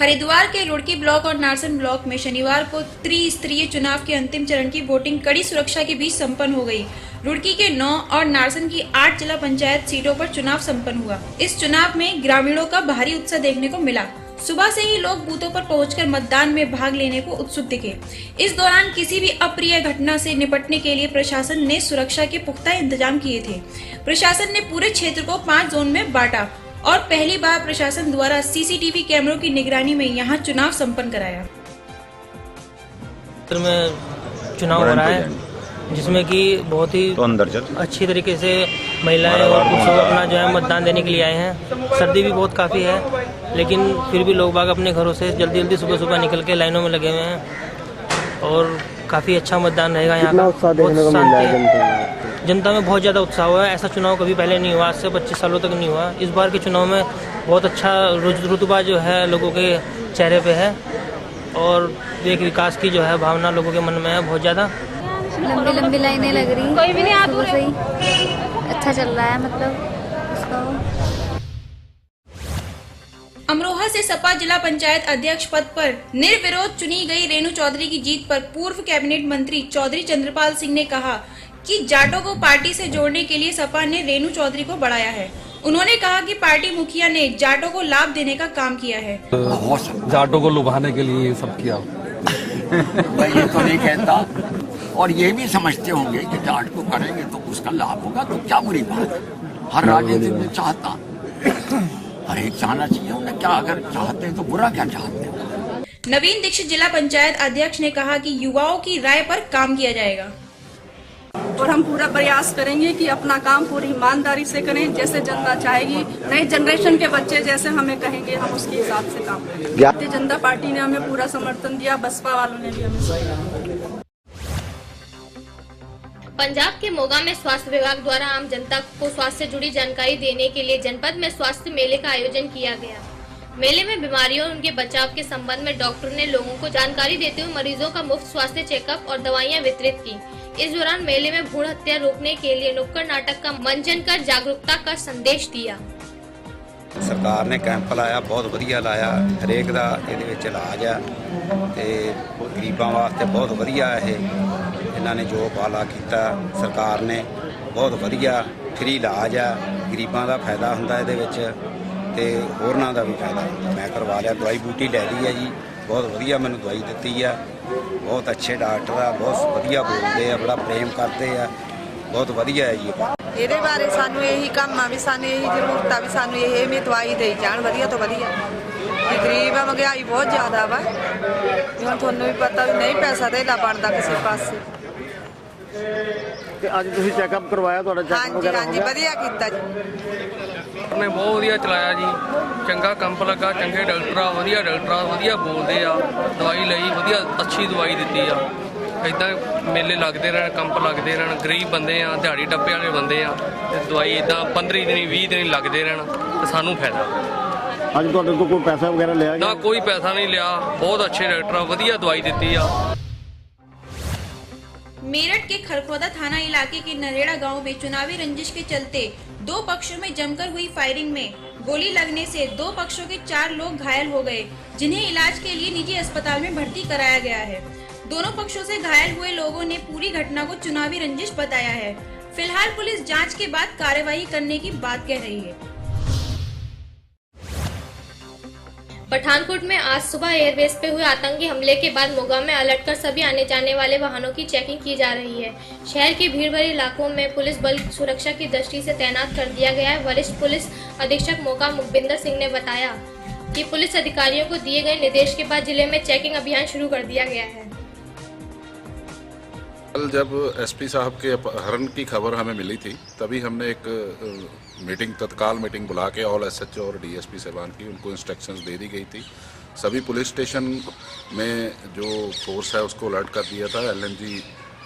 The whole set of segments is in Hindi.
हरिद्वार के रुड़की ब्लॉक और नारसन ब्लॉक में शनिवार को त्रिस्तरीय चुनाव के अंतिम चरण की वोटिंग कड़ी सुरक्षा के बीच संपन्न हो गई। रुड़की के 9 और नारसन की 8 जिला पंचायत सीटों पर चुनाव संपन्न हुआ। इस चुनाव में ग्रामीणों का भारी उत्साह देखने को मिला। सुबह से ही लोग बूथों पर पहुंचकर मतदान में भाग लेने को उत्सुक दिखे। इस दौरान किसी भी अप्रिय घटना से निपटने के लिए प्रशासन ने सुरक्षा के पुख्ता इंतजाम किए थे। प्रशासन ने पूरे क्षेत्र को 5 जोन में बांटा और पहली बार प्रशासन द्वारा सीसीटीवी कैमरों की निगरानी में यहां चुनाव संपन्न कराया। चुनाव हो रहा है जिसमें कि बहुत ही अच्छी तरीके से महिलाएं और पुरुष अपना जो है मतदान देने के लिए आए हैं। सर्दी भी बहुत काफ़ी है, लेकिन फिर भी लोग बाग अपने घरों से जल्दी जल्दी सुबह सुबह निकल के लाइनों में लगे हुए हैं और काफ़ी अच्छा मतदान रहेगा। यहाँ का जनता में बहुत ज़्यादा उत्साह हुआ है। ऐसा चुनाव कभी पहले नहीं हुआ, आज से 25 सालों तक नहीं हुआ। इस बार के चुनाव में बहुत अच्छा रुतबा जो है लोगों के चेहरे पे है और एक विकास की जो है भावना लोगों के मन में है बहुत ज़्यादा। लंबी लंबी लाइनें लग रही, कोई भी नहीं आ सही अच्छा चल रहा है मतलब। अमरोहा से सपा जिला पंचायत अध्यक्ष पद पर निर्विरोध चुनी गई रेणु चौधरी की जीत पर पूर्व कैबिनेट मंत्री चौधरी चंद्रपाल सिंह ने कहा कि जाटों को पार्टी से जोड़ने के लिए सपा ने रेणु चौधरी को बढ़ाया है। उन्होंने कहा कि पार्टी मुखिया ने जाटों को लाभ देने का काम किया है। जाटों को लुभाने के लिए ये सब किया। मैं ये तो नहीं कहता, और ये भी समझते होंगे कि जाट को करेंगे तो उसका लाभ होगा, तो क्या बुरी बात है। हर राजनीति में चाहता, हर एक चाहना चाहिए उन्हें, क्या अगर चाहते हैं तो बुरा क्या चाहते हैं। नवीन दीक्षित जिला पंचायत अध्यक्ष ने कहा कि युवाओं की राय पर काम किया जाएगा और हम पूरा प्रयास करेंगे कि अपना काम पूरी ईमानदारी से करें, जैसे जनता चाहेगी। नई जनरेशन के बच्चे जैसे हमें कहेंगे हम उसके हिसाब से काम करेंगे। भारतीय जनता पार्टी ने हमें पूरा समर्थन दिया, बसपा वालों ने भी हमें। पंजाब के मोगा में स्वास्थ्य विभाग द्वारा आम जनता को स्वास्थ्य से जुड़ी जानकारी देने के लिए जनपद में स्वास्थ्य मेले का आयोजन किया गया। मेले में बीमारियों और उनके बचाव के संबंध में डॉक्टर ने लोगों को जानकारी देते हुए मरीजों का मुफ्त स्वास्थ्य चेकअप और दवाइयां वितरित की। इस दौरान मेले में भ्रूण हत्या रोकने के लिए नुक्कड़ नाटक का मंचन कर जागरूकता का संदेश दिया। सरकार ने कैंप लाया, बहुत वधिया लाया। हरेक दा इहदे विच इलाज आ ते गरीबां वास्ते बहुत वधिया है। इन्हां ने जो उपाला कीता सरकार ने बहुत वधिया फ्री इलाज आ, गरीबां दा फायदा हुंदा इहदे विच ते होरनां दा भी फायदा हुंदा। मैं करवा लिया, दवाई बूटी लै ली है जी, बहुत वधिया मैनूं दवाई दित्ती है। बहुत अच्छे डॉक्टर आ, बहुत वधिया बोलते हैं, बड़ा प्रेम करते हैं, बहुत वधिया है जी। ਇਹਦੇ ਬਾਰੇ ਸਾਨੂੰ ਇਹੀ ਕੰਮ ਆ ਵੀ ਸਾਨੂੰ ਇਹੀ ਜ਼ਰੂਰਤ ਆ ਵੀ ਸਾਨੂੰ ਇਹ ਵੀ ਦਵਾਈ ਦੇਈ ਜਾਣ ਵਧੀਆ ਤੋਂ ਵਧੀਆ। ਗਰੀਬ ਆ, ਮਹਿੰਗਾਈ ਬਹੁਤ ਜ਼ਿਆਦਾ ਵਾ, ਹੁਣ ਤੁਹਾਨੂੰ ਵੀ ਪਤਾ ਵੀ ਨਹੀਂ ਪੈਸਾ ਧੇਲਾ ਬਣਦਾ ਕਿਸੇ ਪਾਸੇ। ਤੇ ਅੱਜ ਤੁਸੀਂ ਚੈੱਕਅਪ ਕਰਵਾਇਆ, ਤੁਹਾਡਾ ਚੈੱਕਅਪ ਵਗੈਰਾ ਹੋ ਗਿਆ? ਹਾਂਜੀ ਵਧੀਆ ਕੀਤਾ ਜੀ। ਨੇ ਬਹੁਤ ਵਧੀਆ ਚਲਾਇਆ ਜੀ, ਚੰਗਾ ਕੰਪ ਲੱਗਾ, ਚੰਗੇ ਡਾਕਟਰ ਆ, ਵਧੀਆ ਡਾਕਟਰ ਆ, ਵਧੀਆ ਬੋਲਦੇ ਆ, ਦਵਾਈ ਲਈ ਵਧੀਆ ਅੱਛੀ ਦਵਾਈ ਦਿੱਤੀ ਆ। ਇਦਾਂ ਮੇਲੇ ਲੱਗਦੇ ਰਹਿਣ, ਕੰਪ ਲੱਗਦੇ ਰਹਿਣ। ਗਰੀਬ ਬੰਦੇ ਆ, ਦਿਹਾੜੀ ਡੱਬੇ ਵਾਲੇ ਬੰਦੇ ਆ, ਤੇ ਦਵਾਈ ਇਦਾਂ 15 ਦਿਨ 20 ਦਿਨ ਲੱਗਦੇ ਰਹਿਣ ਤੇ ਸਾਨੂੰ ਫਾਇਦਾ। ਅੱਜ ਤੁਹਾਡੇ ਤੋਂ ਕੋਈ ਪੈਸਾ ਵਗੈरह ਲਿਆ ਗਿਆ? ਨਾ ਕੋਈ ਪੈਸਾ नहीं लिया, बहुत अच्छे डॉक्टर आ, वधिया दवाई दी आ। मेरठ के खरखौदा थाना इलाके के नरेड़ा गांव में चुनावी रंजिश के चलते 2 पक्षों में जमकर हुई फायरिंग में गोली लगने से 2 पक्षों के 4 लोग घायल हो गए, जिन्हें इलाज के लिए निजी अस्पताल में भर्ती कराया गया है। दोनों पक्षों से घायल हुए लोगों ने पूरी घटना को चुनावी रंजिश बताया है। फिलहाल पुलिस जांच के बाद कार्रवाई करने की बात कह रही है। पठानकोट में आज सुबह एयरबेस पे हुए आतंकी हमले के बाद मोगा में अलर्ट कर सभी आने जाने वाले वाहनों की चेकिंग की जा रही है। शहर के भीड़ भरे इलाकों में पुलिस बल सुरक्षा की दृष्टि से तैनात कर दिया गया है। वरिष्ठ पुलिस अधीक्षक मोगा मुखबिंदर सिंह ने बताया कि पुलिस अधिकारियों को दिए गए निर्देश के बाद जिले में चेकिंग अभियान शुरू कर दिया गया है। कल जब एसपी साहब के अपहरण की खबर हमें मिली थी, तभी हमने एक मीटिंग, तत्काल मीटिंग बुला के ऑल एसएचओ और डीएसपी साहबान की उनको इंस्ट्रक्शंस दे दी गई थी। सभी पुलिस स्टेशन में जो फोर्स है उसको अलर्ट कर दिया था, एलएमजी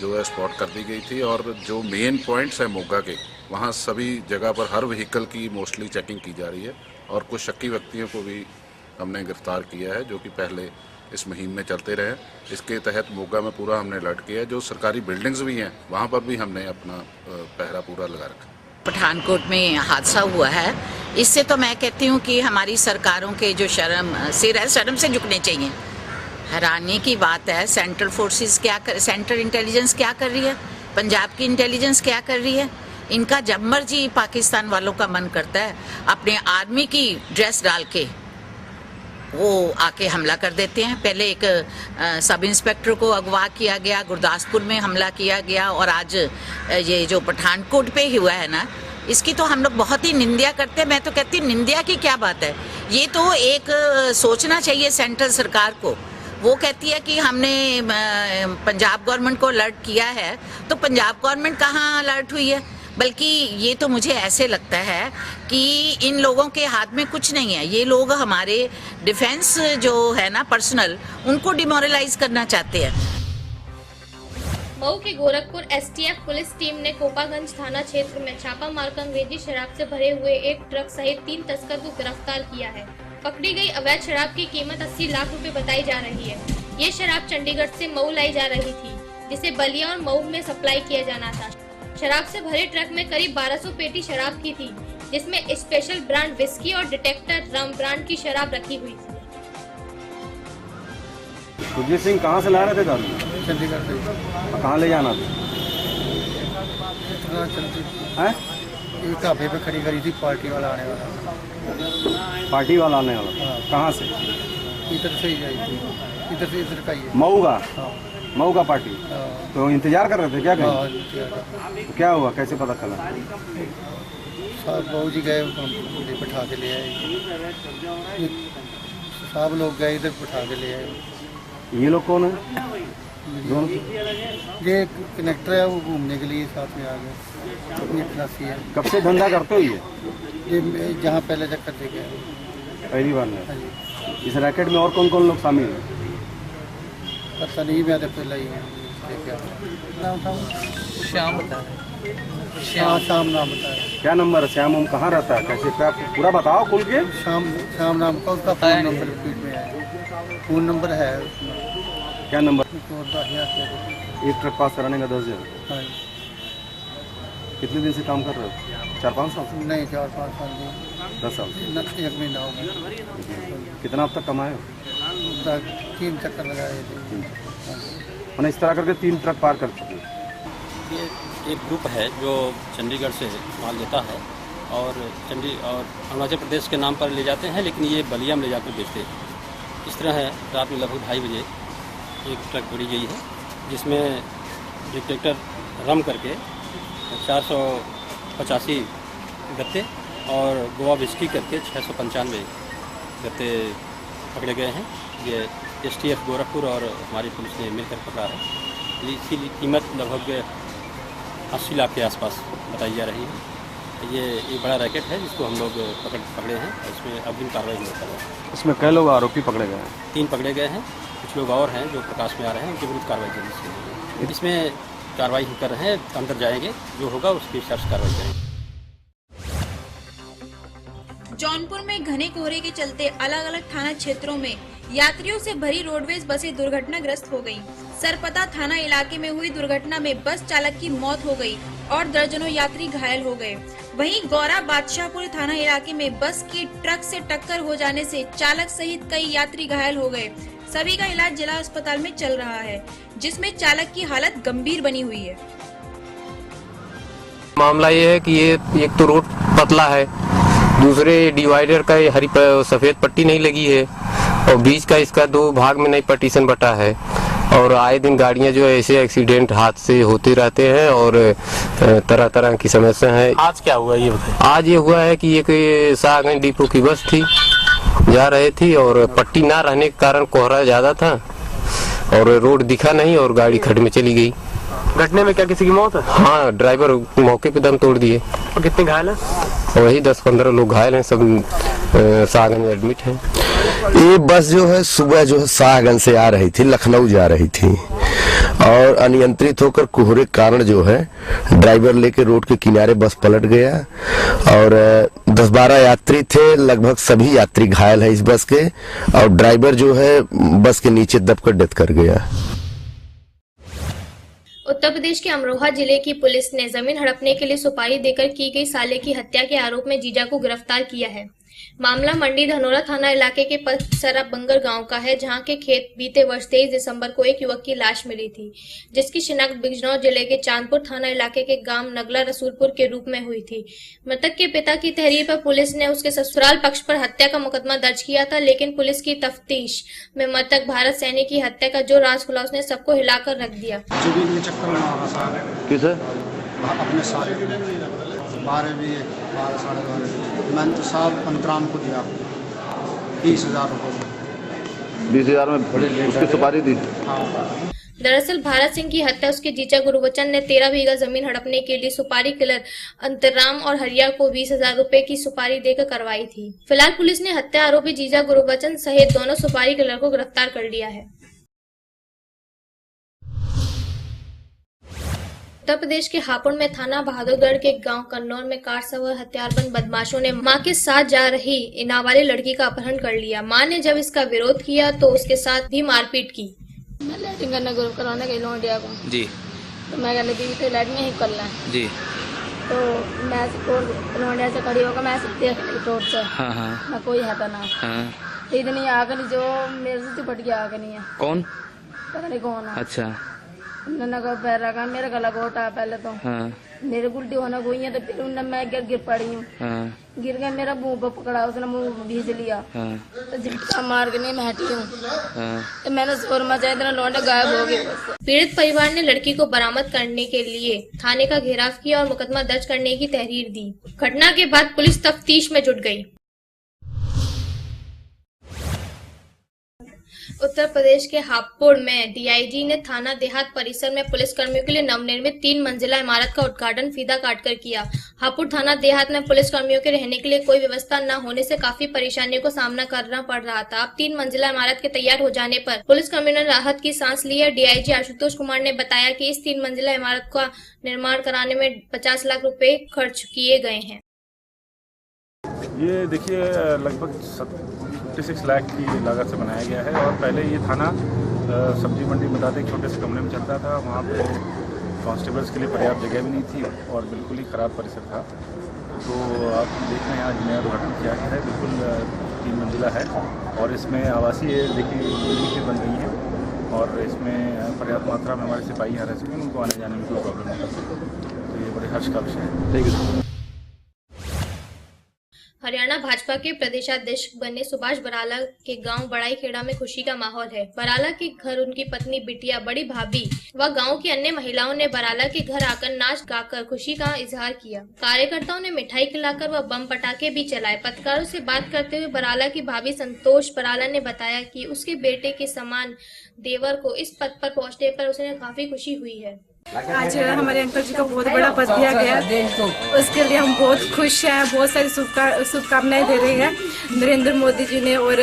जो है स्पॉट कर दी गई थी और जो मेन पॉइंट्स हैं मोगा के, वहाँ सभी जगह पर हर व्हीकल की मोस्टली चेकिंग की जा रही है और कुछ शक्की व्यक्तियों को भी हमने गिरफ्तार किया है जो कि पहले इस मुहिम में चलते रहे। इसके तहत मोगा में पूरा हमने अलर्ट किया है। जो सरकारी बिल्डिंग्स भी हैं वहाँ पर भी हमने अपना पहरा पूरा लगा रखा। पठानकोट में हादसा हुआ है, इससे तो मैं कहती हूँ कि हमारी सरकारों के जो सिर है शर्म से झुकने चाहिए। हैरानी की बात है, सेंट्रल फोर्सेस सेंट्रल इंटेलिजेंस क्या कर रही है, पंजाब की इंटेलिजेंस क्या कर रही है। इनका जब मर्जी पाकिस्तान वालों का मन करता है अपने आर्मी की ड्रेस डाल के वो आके हमला कर देते हैं। पहले एक सब इंस्पेक्टर को अगवा किया गया, गुरदासपुर में हमला किया गया, और आज ये जो पठानकोट पे हुआ है ना, इसकी तो हम लोग बहुत ही निंदा करते हैं। मैं तो कहती हूँ निंदा की क्या बात है, ये तो एक सोचना चाहिए सेंट्रल सरकार को। वो कहती है कि हमने पंजाब गवर्नमेंट को अलर्ट किया है, तो पंजाब गवर्नमेंट कहाँ अलर्ट हुई है। बल्कि ये तो मुझे ऐसे लगता है कि इन लोगों के हाथ में कुछ नहीं है। ये लोग हमारे डिफेंस जो है ना पर्सनल, उनको डिमोरलाइज करना चाहते हैं। मऊ के गोरखपुर एसटीएफ पुलिस टीम ने कोपागंज थाना क्षेत्र में छापा मारकर अंग्रेजी शराब से भरे हुए एक ट्रक सहित 3 तस्कर को गिरफ्तार किया है। पकड़ी गई अवैध शराब की कीमत 80 लाख रुपए बताई जा रही है। ये शराब चंडीगढ़ से मऊ लाई जा रही थी, जिसे बलिया और मऊ में सप्लाई किया जाना था। शराब से भरे ट्रक में करीब 1200 पेटी शराब की थी, जिसमें स्पेशल ब्रांड विस्की और डिटेक्टर रम ब्रांड की शराब रखी हुई थी। सुरजीत सिंह कहाँ से ला रहे थे दारू? चंडीगढ़ से। कहाँ ले जाना था? है? ये ढाबे पे खड़ी करी थी, पार्टी वाला आने वाला। पार्टी वाला आने वाला? हाँ। कहाँ से? इधर से ही आई थी, इधर से इधर का ही है। मऊ का? हाँ। मऊ का पार्टी? तो इंतजार कर रहे थे क्या? तो क्या हुआ, कैसे पता चला? साहब बहू जी गए, बैठा के ले आए। सब लोग गए इधर, बैठा के ले आए। ये लोग कौन है? ये कनेक्टर है, वो घूमने के लिए साथ में आ गए। अपनी खलासी है। कब से धंधा करते हो ये जहाँ पहले चक्कर दे गए, पहली बार में? इस रैकेट में और कौन कौन लोग शामिल हैं? पता नहीं, मैं तो पहले ही श्याम बता श्याम नाम बताया। क्या नंबर है? श्याम कहाँ रहता है, कैसे, क्या पूरा बताओ खुल के। श्याम नाम का उसका फोन नंबर में है, फोन नंबर है। क्या नंबर? 10,000। एक ट्रक पास कराने का 10,000? हाँ। कितने दिन से काम कर रहे हो? 4-5 साल से? नहीं, 4-5 साल नहीं, 10 साल से। 1 महीना हो गया। कितना अब तक कमाए हो? 3 चक्कर लगाए थे। मैंने इस तरह करके 3 ट्रक पार कर चुके। ये एक ग्रुप है जो चंडीगढ़ से माल लेता है और अरुणाचल प्रदेश के नाम पर ले जाते हैं, लेकिन ये बलिया में ले जाकर बेचते हैं। इस तरह है, रात में लगभग 2:30 बजे एक ट्रक पकड़ी गई है, जिसमें डिटेक्टर रम करके 485 गत्ते और गोवा विस्की करके 695 गत्ते पकड़े गए हैं। ये एसटीएफ गोरखपुर और हमारी पुलिस ने मिलकर पकड़ा है। इसकी कीमत लगभग 80 लाख के आसपास बताई जा रही है। ये बड़ा रैकेट है जिसको हम लोग पकड़े हैं, इसमें अग्रिम कार्रवाई होता है। इसमें कई लोग आरोपी पकड़े गए हैं? 3 पकड़े गए हैं, कुछ लोग और हैं जो प्रकाश में आ रहे हैं, उनके विरुद्ध कार्रवाई जल्दी से होगी। इसमें कार्रवाई कर रहे हैं, अंदर जाएंगे, जो होगा उसकी सख्त कार्रवाई करेंगे। जौनपुर में घने कोहरे के चलते अलग अलग थाना क्षेत्रों में यात्रियों से भरी रोडवेज बसें दुर्घटनाग्रस्त हो गयी। सरपता थाना इलाके में हुई दुर्घटना में बस चालक की मौत हो गई और दर्जनों यात्री घायल हो गए। वहीं गौरा बादशाहपुर थाना इलाके में बस की ट्रक से टक्कर हो जाने से चालक सहित कई यात्री घायल हो गए। सभी का इलाज जिला अस्पताल में चल रहा है, जिसमें चालक की हालत गंभीर बनी हुई है। मामला ये है कि ये एक तो रोड पतला है, दूसरे डिवाइडर का हरी सफेद पट्टी नहीं लगी है और बीच का इसका 2 भाग में नहीं पार्टीशन बटा है और आए दिन गाड़ियां जो है ऐसे एक्सीडेंट हादसे होते रहते हैं और तरह तरह की समस्या है। आज क्या हुआ ये बताइए? आज ये हुआ है कि एक शाहगंज डिपो की बस थी, जा रही थी और पट्टी ना रहने के कारण कोहरा ज्यादा था और रोड दिखा नहीं और गाड़ी खड्ड में चली गई। घटने में क्या किसी की मौत है? हाँ, ड्राइवर मौके पे दम तोड़ दिए। और कितने घायल हैं? वही 10-15 लोग घायल हैं, सब शाहगंज एडमिट हैं। ये बस जो है सुबह जो है शाहगंज से आ रही थी, लखनऊ जा रही थी और अनियंत्रित होकर कोहरे के कारण जो है ड्राइवर लेके रोड के किनारे बस पलट गया और 10-12 यात्री थे, लगभग सभी यात्री घायल है इस बस के और ड्राइवर जो है बस के नीचे दबकर डेथ कर गया। उत्तर प्रदेश के अमरोहा जिले की पुलिस ने जमीन हड़पने के लिए सुपारी देकर की गई साले की हत्या के आरोप में जीजा को गिरफ्तार किया है। मामला मंडी धनोरा थाना इलाके के पसरा बंगर गांव का है, जहां के खेत बीते वर्ष 23 दिसंबर को एक युवक की लाश मिली थी, जिसकी शिनाख्त बिजनौर जिले के चांदपुर थाना इलाके के गांव नगला रसूलपुर के रूप में हुई थी। मृतक के पिता की तहरीर पर पुलिस ने उसके ससुराल पक्ष पर हत्या का मुकदमा दर्ज किया था, लेकिन पुलिस की तफ्तीश में मृतक भारत सैनी की हत्या का जो राज खुला उसने सबको हिलाकर रख दिया। अपने सारे 12 साढ़े 12 मैंने तो साहब अंतराम को दिया 20,000 रुपये। 20,000 में उसकी सुपारी दी। दरअसल भारत सिंह की हत्या उसके जीजा गुरुवचन ने 13 बीघा जमीन हड़पने के लिए सुपारी किलर अंतराम और हरिया को 20,000 रुपए की सुपारी देकर करवाई थी। फिलहाल पुलिस ने हत्या आरोपी जीजा गुरुवचन सहित दोनों सुपारी किलर को गिरफ्तार कर लिया है। उत्तर प्रदेश के हापुड़ में थाना बहादुरगढ़ के गांव कन्नौर में कार सवार हथियारबंद बदमाशों ने मां के साथ जा रही नाबालिग लड़की का अपहरण कर लिया। मां ने जब इसका विरोध किया तो उसके साथ भी मारपीट की। मैं लैट्रिन करने ग्रुप करवाने गई लौंडिया को जी, तो मैं कहने लगी तो लैट्रिन ही कर लें जी, तो मैं लौंडिया से खड़ी होकर मैं रोड से मैं कोई है ना इतनी आगे जो मेरे से चिपट गया आगे नहीं है। कौन? पता नहीं कौन है। अच्छा, पैर रखा, मेरा गला घोटा पहले तो मेरे उल्टी होना हुई है, तो फिर उन्हें मैं गिर पड़ी हूँ। गिर गया, मेरा मुंह पर पकड़ा, उसने मुंह भीज लिया तो झटका मार के नहीं मैं हटी हूँ तो मैंने शोर मचाया, इतना लौंडा गायब हो गया। पीड़ित परिवार ने लड़की को बरामद करने के लिए थाने का घेराव किया और मुकदमा दर्ज करने की तहरीर दी। घटना के बाद पुलिस तफ्तीश में जुट गई। उत्तर प्रदेश के हापुड़ में डीआईजी ने थाना देहात परिसर में पुलिस कर्मियों के लिए नवनिर्मित 3 मंजिला इमारत का उद्घाटन फीता काटकर किया। हापुड़ थाना देहात में पुलिस कर्मियों के रहने के लिए कोई व्यवस्था न होने से काफी परेशानियों को सामना करना पड़ रहा था। अब 3 मंजिला इमारत के तैयार हो जाने पर पुलिस कर्मियों ने राहत की सांस ली है। डीआईजी आशुतोष कुमार ने बताया कि इस 3 मंजिला इमारत का निर्माण कराने में 50 लाख रुपए खर्च किए गए हैं। ये देखिए लगभग 56 लाख की लागत से बनाया गया है और पहले ये थाना सब्जी मंडी बताते एक छोटे से कमरे में चलता था। वहाँ पे कांस्टेबल्स के लिए पर्याप्त जगह भी नहीं थी और बिल्कुल ही ख़राब परिसर था। तो आप देख रहे हैं आज नया उद्घाटन किया गया है, बिल्कुल 3 मंजिला है और इसमें आवासीय देखिए बिल्डिंग भी बन रही है और इसमें पर्याप्त मात्रा में हमारे सिपाही यहाँ रह सकें, उनको आने जाने में कोई प्रॉब्लम नहीं है। तो ये बड़े हर्ष का विषय है। Thank you. हरियाणा भाजपा के प्रदेशाध्यक्ष बने सुभाष बराला के गांव बड़ाई खेड़ा में खुशी का माहौल है। बराला के घर उनकी पत्नी बिटिया, बड़ी भाभी व गांव की अन्य महिलाओं ने बराला के घर आकर नाच गाकर खुशी का इजहार किया। कार्यकर्ताओं ने मिठाई खिलाकर व बम पटाखे भी चलाए। पत्रकारों से बात करते हुए बराला की भाभी संतोष बराला ने बताया कि उसके बेटे के समान देवर को इस पद पर पहुँचने पर उसे काफी खुशी हुई है। आज हमारे अंकल जी को बहुत बड़ा पद दिया गया, उसके लिए हम बहुत खुश हैं। बहुत सारी शुभकामनाएं दे रहे हैं नरेंद्र मोदी जी ने और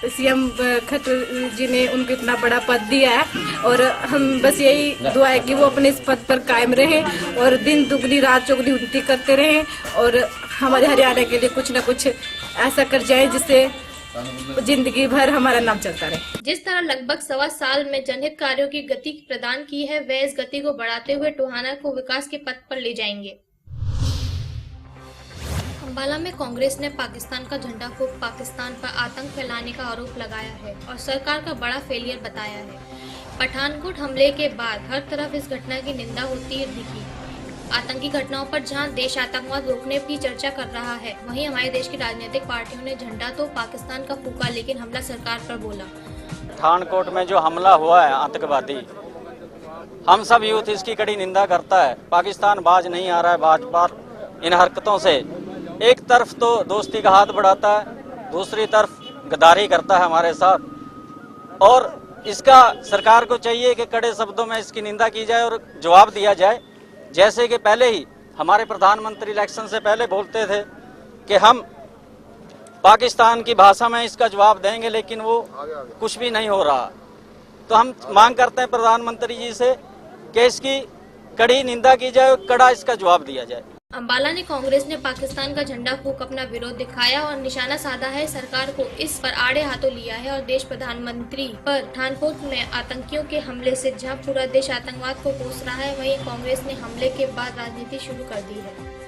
सीएम खट्टर जी ने उनको इतना बड़ा पद दिया है और हम बस यही दुआ है कि वो अपने इस पद पर कायम रहें और दिन दुगनी रात चौगनी उन्नति करते रहें और हमारे हरियाणा के लिए कुछ न कुछ ऐसा कर जाए जिससे जिंदगी भर हमारा नाम चलता रहे। जिस तरह लगभग 1.25 साल में जनहित कार्यों की गति प्रदान की है, वे इस गति को बढ़ाते हुए टोहाना को विकास के पथ पर ले जाएंगे। अंबाला में कांग्रेस ने पाकिस्तान का झंडा फूंक पाकिस्तान पर आतंक फैलाने का आरोप लगाया है और सरकार का बड़ा फेलियर बताया है। पठानकोट हमले के बाद हर तरफ इस घटना की निंदा होती दिखी। आतंकी घटनाओं पर जहां देश आतंकवाद रोकने की चर्चा कर रहा है, वहीं हमारे देश की राजनीतिक पार्टियों ने झंडा तो पाकिस्तान का फूंका, लेकिन हमला सरकार पर बोला। पठानकोट में जो हमला हुआ है आतंकवादी, हम सब यूथ इसकी कड़ी निंदा करता है। पाकिस्तान बाज नहीं आ रहा है भाजपा इन हरकतों से। एक तरफ तो दोस्ती का हाथ बढ़ाता है, दूसरी तरफ गद्दारी करता है हमारे साथ और इसका सरकार को चाहिए कि कड़े शब्दों में इसकी निंदा की जाए और जवाब दिया जाए। जैसे कि पहले ही हमारे प्रधानमंत्री इलेक्शन से पहले बोलते थे कि हम पाकिस्तान की भाषा में इसका जवाब देंगे, लेकिन वो कुछ भी नहीं हो रहा। तो हम मांग करते हैं प्रधानमंत्री जी से कि इसकी कड़ी निंदा की जाए और कड़ा इसका जवाब दिया जाए। अंबाला ने कांग्रेस ने पाकिस्तान का झंडा फूंक अपना विरोध दिखाया और निशाना साधा है। सरकार को इस पर आड़े हाथों लिया है और देश प्रधानमंत्री पर पठानकोट में आतंकियों के हमले से जहां पूरा देश आतंकवाद को कोस रहा है, वहीं कांग्रेस ने हमले के बाद राजनीति शुरू कर दी है।